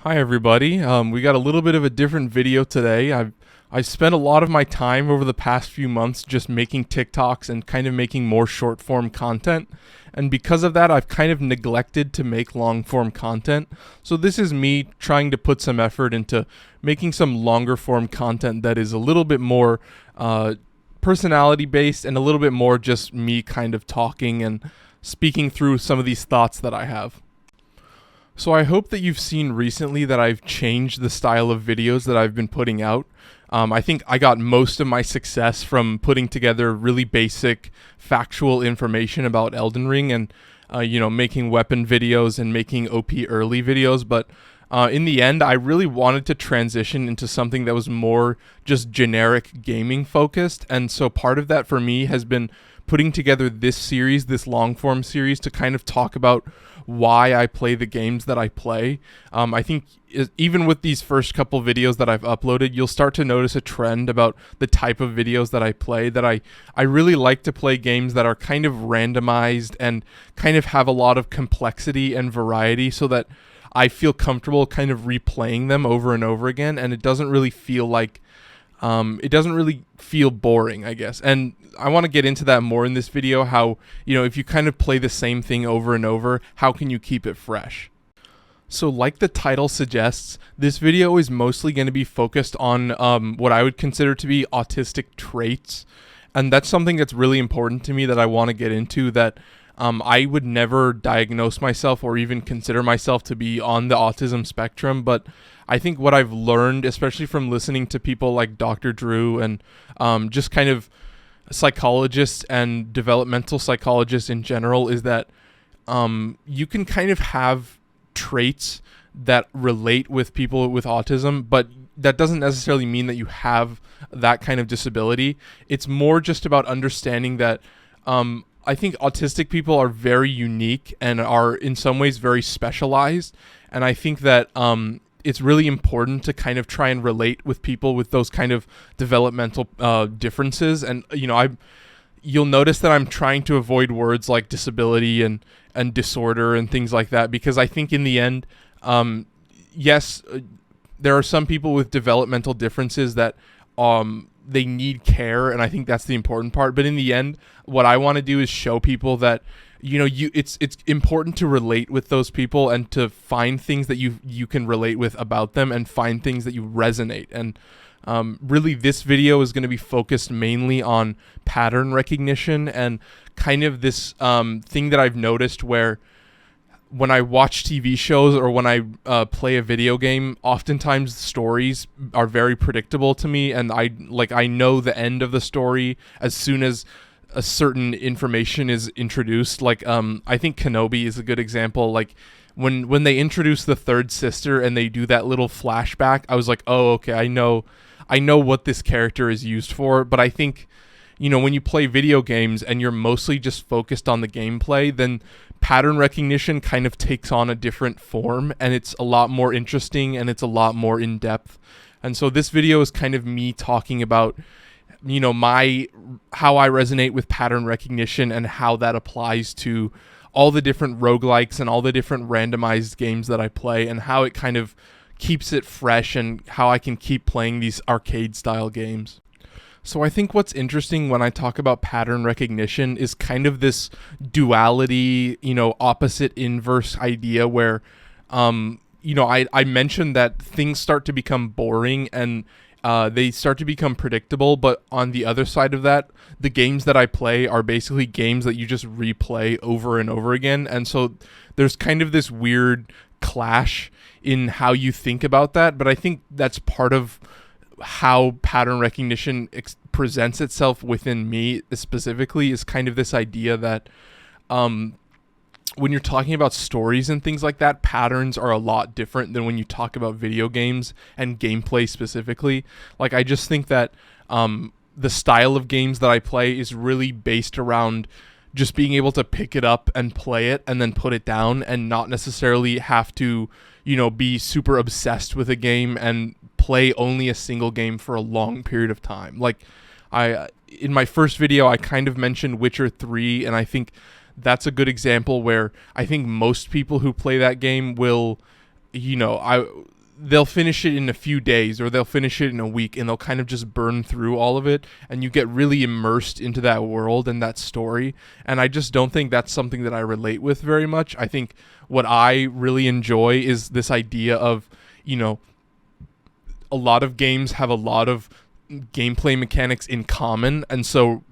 Hi everybody. We got a little bit of a different video today. I've spent a lot of my time over the past few months just making TikToks and kind of making more short form content. And because of that, I've kind of neglected to make long form content. So this is me trying to put some effort into making some longer form content that is a little bit more personality based and a little bit more just me kind of talking and speaking through some of these thoughts that I have. So I hope that you've seen recently that I've changed the style of videos that I've been putting out. I think I got most of my success from putting together really basic factual information about Elden Ring and, making weapon videos and making OP early videos. But in the end, I really wanted to transition into something that was more just generic gaming focused. And so part of that for me has been putting together this series, this long form series, to kind of talk about why I play the games that I play. I think even with these first couple videos that I've uploaded, you'll start to notice a trend about the type of videos that I play, that I really like to play games that are kind of randomized and kind of have a lot of complexity and variety so that I feel comfortable kind of replaying them over and over again, and it doesn't really feel boring, I guess. And I want to get into that more in this video, how, if you kind of play the same thing over and over, how can you keep it fresh? So like the title suggests, this video is mostly going to be focused on what I would consider to be autistic traits. And that's something that's really important to me that I want to get into, that I would never diagnose myself or even consider myself to be on the autism spectrum, but I think what I've learned, especially from listening to people like Dr. Drew and just kind of psychologists and developmental psychologists in general, is that you can kind of have traits that relate with people with autism, but that doesn't necessarily mean that you have that kind of disability. It's more just about understanding that I think autistic people are very unique and are in some ways very specialized. And I think that it's really important to kind of try and relate with people with those kind of developmental differences. And, you'll notice that I'm trying to avoid words like disability and disorder and things like that, because I think in the end, yes, there are some people with developmental differences that they need care, and I think that's the important part. But in the end, what I want to do is show people that it's important to relate with those people and to find things that you can relate with about them and find things that you resonate. And really, this video is going to be focused mainly on pattern recognition and kind of this thing that I've noticed where when I watch TV shows or when I play a video game, oftentimes stories are very predictable to me, and I know the end of the story as soon as a certain information is introduced. Like I think Kenobi is a good example. Like when they introduce the third sister and they do that little flashback, I was like, oh, okay, I know what this character is used for. But I think, when you play video games and you're mostly just focused on the gameplay, then pattern recognition kind of takes on a different form, and it's a lot more interesting and it's a lot more in depth. And so this video is kind of me talking about, how I resonate with pattern recognition and how that applies to all the different roguelikes and all the different randomized games that I play, and how it kind of keeps it fresh and how I can keep playing these arcade style games. So I think what's interesting when I talk about pattern recognition is kind of this duality, opposite inverse idea where, I mentioned that things start to become boring and they start to become predictable. But on the other side of that, the games that I play are basically games that you just replay over and over again. And so there's kind of this weird clash in how you think about that. But I think that's part of how pattern recognition presents itself within me specifically, is kind of this idea that when you're talking about stories and things like that, patterns are a lot different than when you talk about video games and gameplay specifically. Like, I just think that the style of games that I play is really based around just being able to pick it up and play it and then put it down, and not necessarily have to, be super obsessed with a game and play only a single game for a long period of time. Like, in my first video, I kind of mentioned Witcher 3, and I think that's a good example where I think most people who play that game will they'll finish it in a few days, or they'll finish it in a week, and they'll kind of just burn through all of it, and you get really immersed into that world and that story. And I just don't think that's something that I relate with very much. I think what I really enjoy is this idea of, a lot of games have a lot of gameplay mechanics in common, and so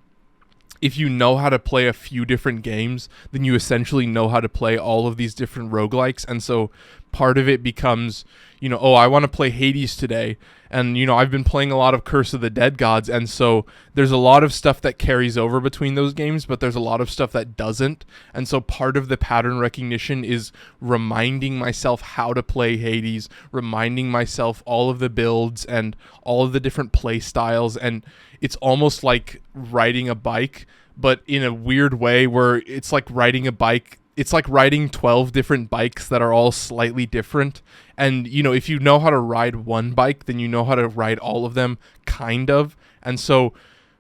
if you know how to play a few different games, then you essentially know how to play all of these different roguelikes. And so part of it becomes, I want to play Hades today. And, I've been playing a lot of Curse of the Dead Gods. And so there's a lot of stuff that carries over between those games, but there's a lot of stuff that doesn't. And so part of the pattern recognition is reminding myself how to play Hades, reminding myself all of the builds and all of the different play styles. And it's almost like riding a bike, but in a weird way where it's like riding a bike. It's like riding 12 different bikes that are all slightly different. And, if you know how to ride one bike, then you know how to ride all of them, kind of. And so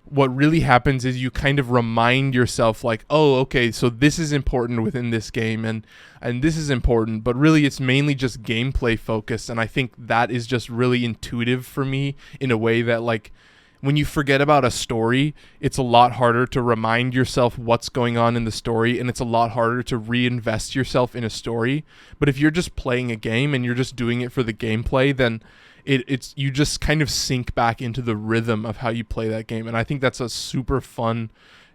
what really happens is you kind of remind yourself like, oh, okay, so this is important within this game and this is important, but really it's mainly just gameplay focused. And I think that is just really intuitive for me in a way that, like, when you forget about a story, it's a lot harder to remind yourself what's going on in the story, and it's a lot harder to reinvest yourself in a story. But if you're just playing a game and you're just doing it for the gameplay, then it's you just kind of sink back into the rhythm of how you play that game. And I think that's a super fun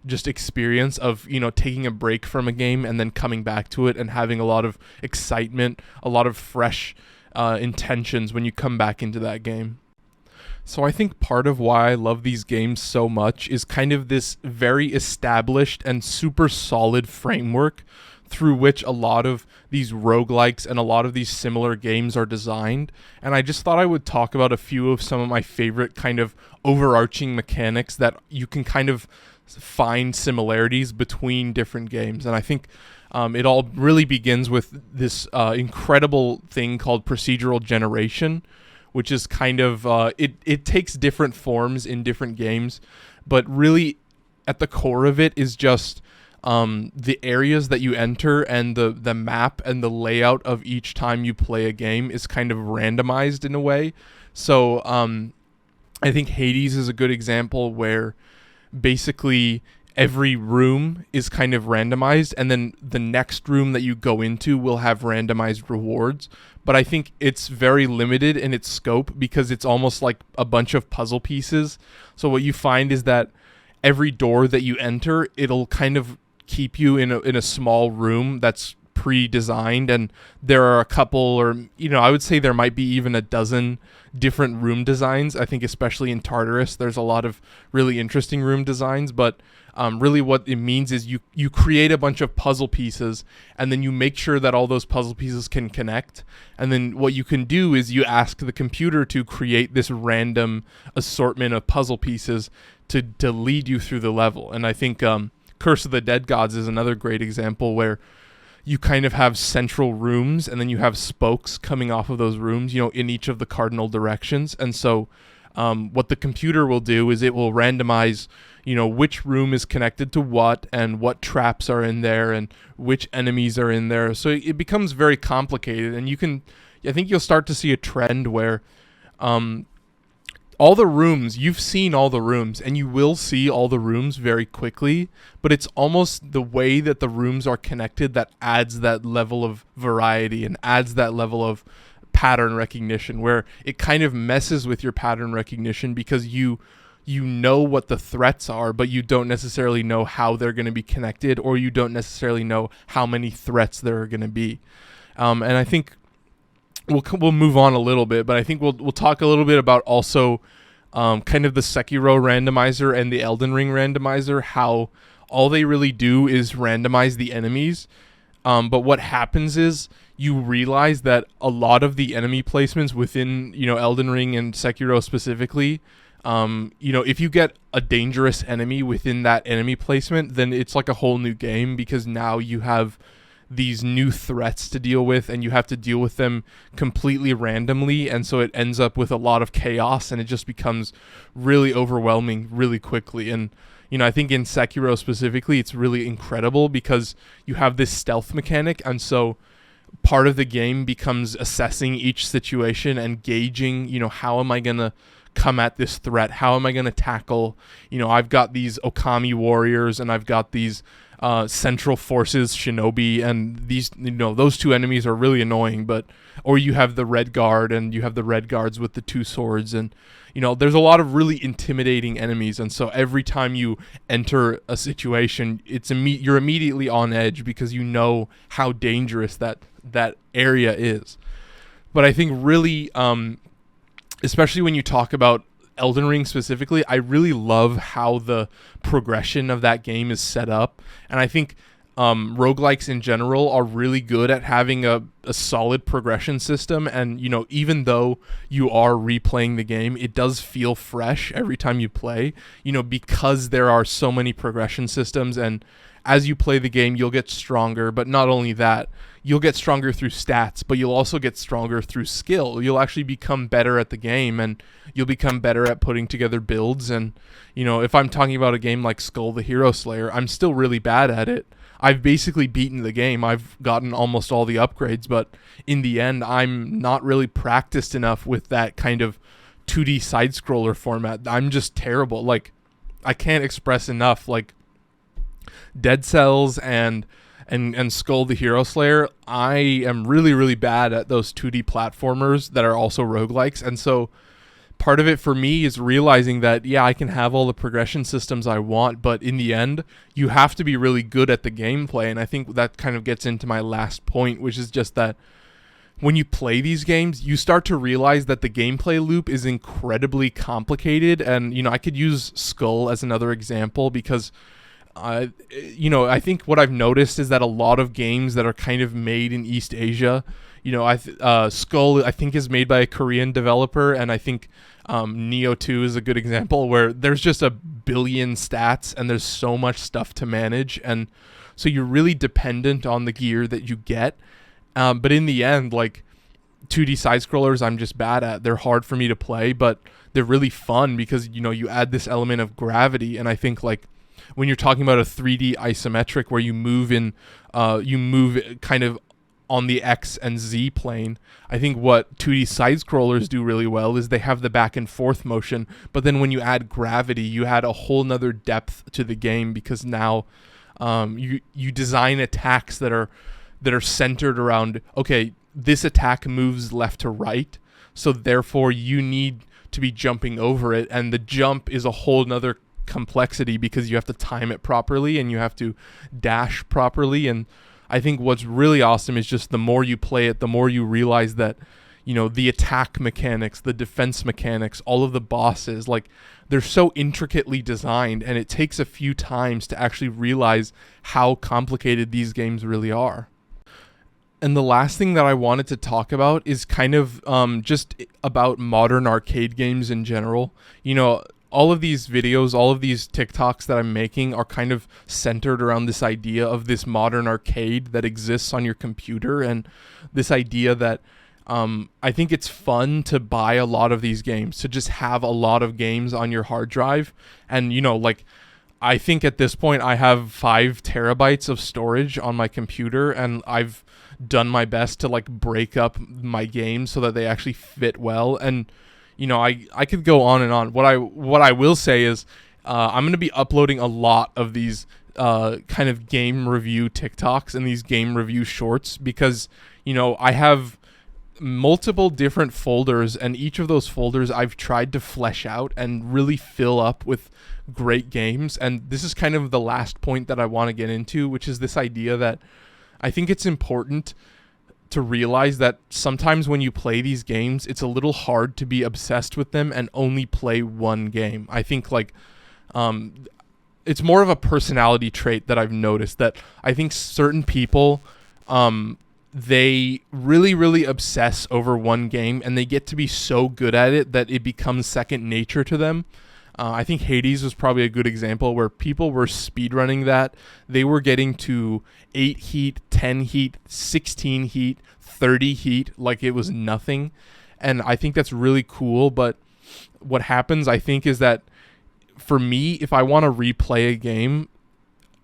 just experience of, taking a break from a game and then coming back to it and having a lot of excitement, a lot of fresh intentions when you come back into that game. So I think part of why I love these games so much is kind of this very established and super solid framework through which a lot of these roguelikes and a lot of these similar games are designed. And I just thought I would talk about a few of some of my favorite kind of overarching mechanics that you can kind of find similarities between different games. And I think it all really begins with this incredible thing called procedural generation, which is kind of, it takes different forms in different games, but really at the core of it is just the areas that you enter and the map and the layout of each time you play a game is kind of randomized in a way. So I think Hades is a good example where basically every room is kind of randomized, and then the next room that you go into will have randomized rewards. But I think it's very limited in its scope because it's almost like a bunch of puzzle pieces. So what you find is that every door that you enter, it'll kind of keep you in a small room that's pre-designed, and there are a couple, or I would say there might be even a dozen different room designs. I think especially in Tartarus there's a lot of really interesting room designs, but really what it means is you create a bunch of puzzle pieces, and then you make sure that all those puzzle pieces can connect, and then what you can do is you ask the computer to create this random assortment of puzzle pieces to lead you through the level. And I think Curse of the Dead Gods is another great example where you kind of have central rooms, and then you have spokes coming off of those rooms, in each of the cardinal directions. And so what the computer will do is it will randomize, which room is connected to what, and what traps are in there, and which enemies are in there. So it becomes very complicated, and I think you'll start to see a trend where all the rooms, you've seen all the rooms, and you will see all the rooms very quickly, but it's almost the way that the rooms are connected that adds that level of variety and adds that level of pattern recognition, where it kind of messes with your pattern recognition because you know what the threats are, but you don't necessarily know how they're going to be connected, or you don't necessarily know how many threats there are going to be. And I think we'll move on a little bit, but I think we'll talk a little bit about also kind of the Sekiro randomizer and the Elden Ring randomizer, how all they really do is randomize the enemies. But what happens is you realize that a lot of the enemy placements within, Elden Ring and Sekiro specifically, if you get a dangerous enemy within that enemy placement, then it's like a whole new game, because now you have these new threats to deal with, and you have to deal with them completely randomly, and so it ends up with a lot of chaos, and it just becomes really overwhelming really quickly. And I think in Sekiro specifically, it's really incredible because you have this stealth mechanic, and so part of the game becomes assessing each situation and gauging, how am I going to come at this threat? How am I going to tackle, I've got these Okami warriors and I've got these Central Forces shinobi, and these, those two enemies are really annoying, or you have the Red Guard and you have the Red Guards with the two swords, and there's a lot of really intimidating enemies, and so every time you enter a situation, you're immediately on edge because you know how dangerous that area is. But I think really, especially when you talk about Elden Ring specifically, I really love how the progression of that game is set up. And I think roguelikes in general are really good at having a solid progression system. And, even though you are replaying the game, it does feel fresh every time you play, because there are so many progression systems. And as you play the game, you'll get stronger. But not only that, you'll get stronger through stats, but you'll also get stronger through skill. You'll actually become better at the game, and you'll become better at putting together builds. And, if I'm talking about a game like Skull the Hero Slayer, I'm still really bad at it. I've basically beaten the game. I've gotten almost all the upgrades, but in the end, I'm not really practiced enough with that kind of 2D side-scroller format. I'm just terrible. Like, I can't express enough. Like, Dead Cells and Skull the Hero Slayer, I am really, really bad at those 2D platformers that are also roguelikes. And so part of it for me is realizing that, yeah, I can have all the progression systems I want, but in the end, you have to be really good at the gameplay. And I think that kind of gets into my last point, which is just that when you play these games, you start to realize that the gameplay loop is incredibly complicated. And, I could use Skull as another example because I think what I've noticed is that a lot of games that are kind of made in East Asia, Skull, I think, is made by a Korean developer, and I think Neo 2 is a good example where there's just a billion stats and there's so much stuff to manage, and so you're really dependent on the gear that you get. But in the end, like, 2D side-scrollers I'm just bad at. They're hard for me to play, but they're really fun because, you add this element of gravity, and I think, like, when you're talking about a 3D isometric where you move kind of on the X and Z plane, I think what 2D side-scrollers do really well is they have the back and forth motion, but then when you add gravity, you add a whole nother depth to the game because now you design attacks that are centered around, okay, this attack moves left to right, so therefore you need to be jumping over it, and the jump is a whole nother complexity because you have to time it properly and you have to dash properly. And I think what's really awesome is just the more you play it, the more you realize that, the attack mechanics, the defense mechanics, all of the bosses, like, they're so intricately designed, and it takes a few times to actually realize how complicated these games really are. And the last thing that I wanted to talk about is kind of just about modern arcade games in general. All of these videos, all of these TikToks that I'm making are kind of centered around this idea of this modern arcade that exists on your computer, and this idea that I think it's fun to buy a lot of these games, to just have a lot of games on your hard drive. And, I think at this point I have 5 terabytes of storage on my computer, and I've done my best to, like, break up my games so that they actually fit well. And I could go on and on. What I will say is I'm going to be uploading a lot of these kind of game review TikToks and these game review shorts because, I have multiple different folders, and each of those folders I've tried to flesh out and really fill up with great games. And this is kind of the last point that I want to get into, which is this idea that I think it's important to realize that sometimes when you play these games, it's a little hard to be obsessed with them and only play one game. I think, like, it's more of a personality trait that I've noticed, that I think certain people, they really, really obsess over one game, and they get to be so good at it that it becomes second nature to them. I think Hades was probably a good example where people were speedrunning that. They were getting to 8 heat, 10 heat, 16 heat, 30 heat like it was nothing. And I think that's really cool. But what happens, I think, is that for me, if I want to replay a game,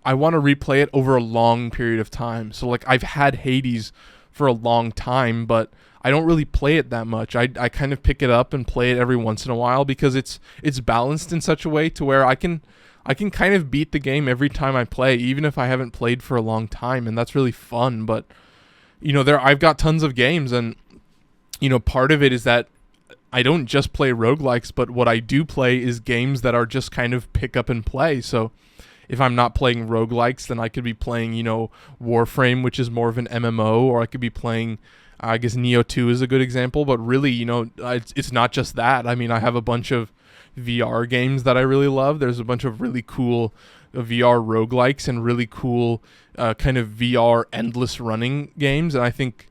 I want to replay it over a long period of time. So, like, I've had Hades for a long time, but I don't really play it that much. I kind of pick it up and play it every once in a while because it's balanced in such a way to where I can kind of beat the game every time I play, even if I haven't played for a long time, and that's really fun. But I've got tons of games, and part of it is that I don't just play roguelikes, but what I do play is games that are just kind of pick up and play. So if I'm not playing roguelikes, then I could be playing, Warframe, which is more of an MMO, or I could be playing, I guess Neo 2 is a good example, but really, it's not just that. I mean, I have a bunch of VR games that I really love. There's a bunch of really cool VR roguelikes and really cool kind of VR endless running games, and I think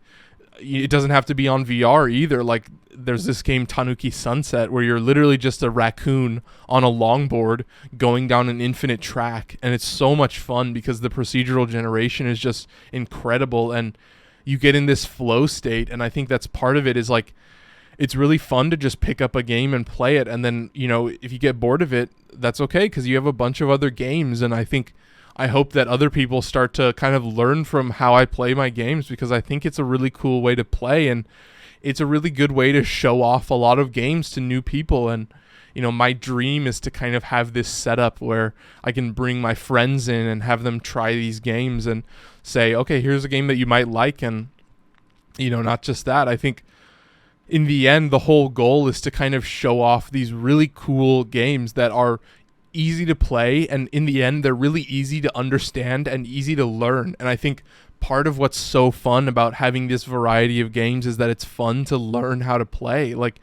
it doesn't have to be on VR either. Like, there's this game Tanuki Sunset where you're literally just a raccoon on a longboard going down an infinite track, and it's so much fun because the procedural generation is just incredible, and you get in this flow state. And I think that's part of it, is like, it's really fun to just pick up a game and play it, and then if you get bored of it, that's okay, because you have a bunch of other games. And I hope that other people start to kind of learn from how I play my games, because I think it's a really cool way to play, and it's a really good way to show off a lot of games to new people. And my dream is to kind of have this setup where I can bring my friends in and have them try these games and say, okay, here's a game that you might like. And not just that, I think in the end, the whole goal is to kind of show off these really cool games that are easy to play, and in the end they're really easy to understand and easy to learn. And I think part of what's so fun about having this variety of games is that it's fun to learn how to play. Like,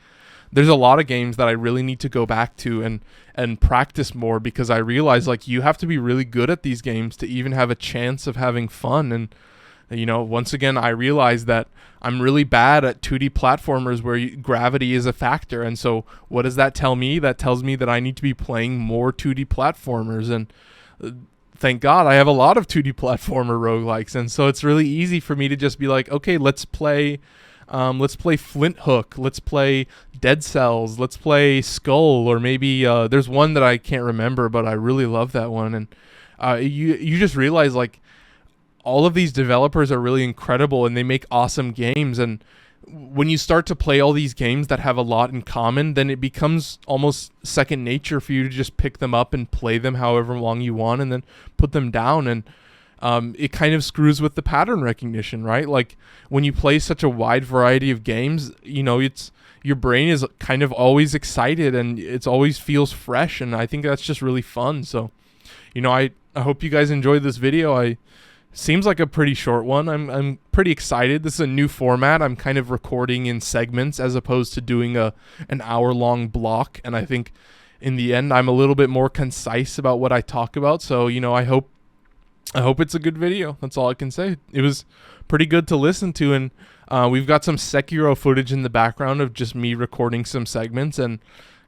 there's a lot of games that I really need to go back to and practice more, because I realize, like, you have to be really good at these games to even have a chance of having fun. And once again, I realize that I'm really bad at 2D platformers where gravity is a factor. And so what does that tell me? That tells me that I need to be playing more 2D platformers. And thank God I have a lot of 2D platformer roguelikes. And so it's really easy for me to just be like, okay, let's play Flint Hook. Let's play Dead Cells. Let's play Skull. Or maybe there's one that I can't remember, but I really love that one. And you just realize, like, all of these developers are really incredible, and they make awesome games. And when you start to play all these games that have a lot in common, then it becomes almost second nature for you to just pick them up and play them however long you want, and then put them down. And it kind of screws with the pattern recognition, right? Like, when you play such a wide variety of games, it's your brain is kind of always excited, and it's always feels fresh. And I think that's just really fun. So, I hope you guys enjoyed this video. Seems like a pretty short one. I'm pretty excited. This is a new format. I'm kind of recording in segments as opposed to doing an hour-long block. And I think in the end, I'm a little bit more concise about what I talk about. So, I hope it's a good video. That's all I can say. It was pretty good to listen to. And we've got some Sekiro footage in the background of just me recording some segments. And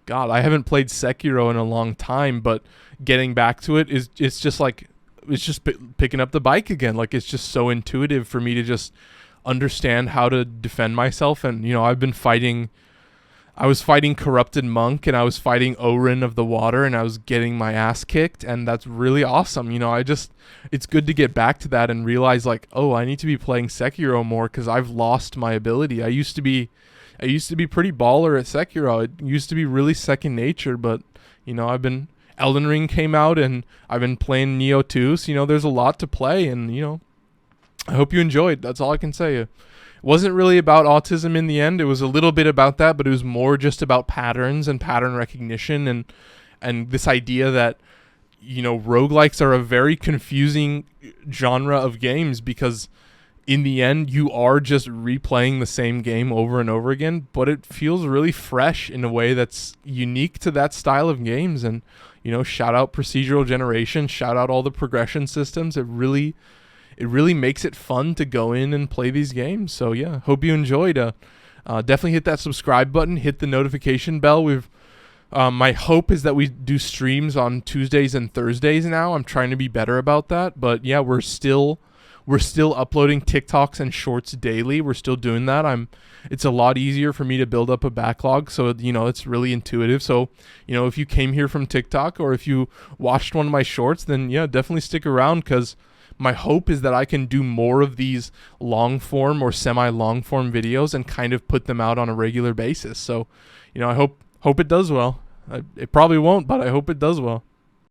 God, I haven't played Sekiro in a long time, but getting back to it it's just like, it's just picking up the bike again. Like, it's just so intuitive for me to just understand how to defend myself. And I was fighting Corrupted Monk, and I was fighting Orin of the Water, and I was getting my ass kicked, and that's really awesome. It's good to get back to that and realize, like, oh, I need to be playing Sekiro more, because I've lost my ability. I used to be pretty baller at Sekiro. It used to be really second nature, but Elden Ring came out, and I've been playing Neo 2, so, there's a lot to play, and, I hope you enjoyed. That's all I can say. It wasn't really about autism in the end. It was a little bit about that, but it was more just about patterns and pattern recognition, and this idea that, roguelikes are a very confusing genre of games, because in the end, you are just replaying the same game over and over again, but it feels really fresh in a way that's unique to that style of games. And, shout out procedural generation, shout out all the progression systems. It really makes it fun to go in and play these games. So yeah, hope you enjoyed. Definitely hit that subscribe button, hit the notification bell. My hope is that we do streams on Tuesdays and Thursdays now. I'm trying to be better about that, but yeah, we're still uploading TikToks and shorts daily. We're still doing that. It's a lot easier for me to build up a backlog, so it's really intuitive. So if you came here from TikTok, or if you watched one of my shorts, then yeah, definitely stick around, because my hope is that I can do more of these long form or semi long form videos and kind of put them out on a regular basis. So, I hope it does well. It probably won't, but I hope it does well.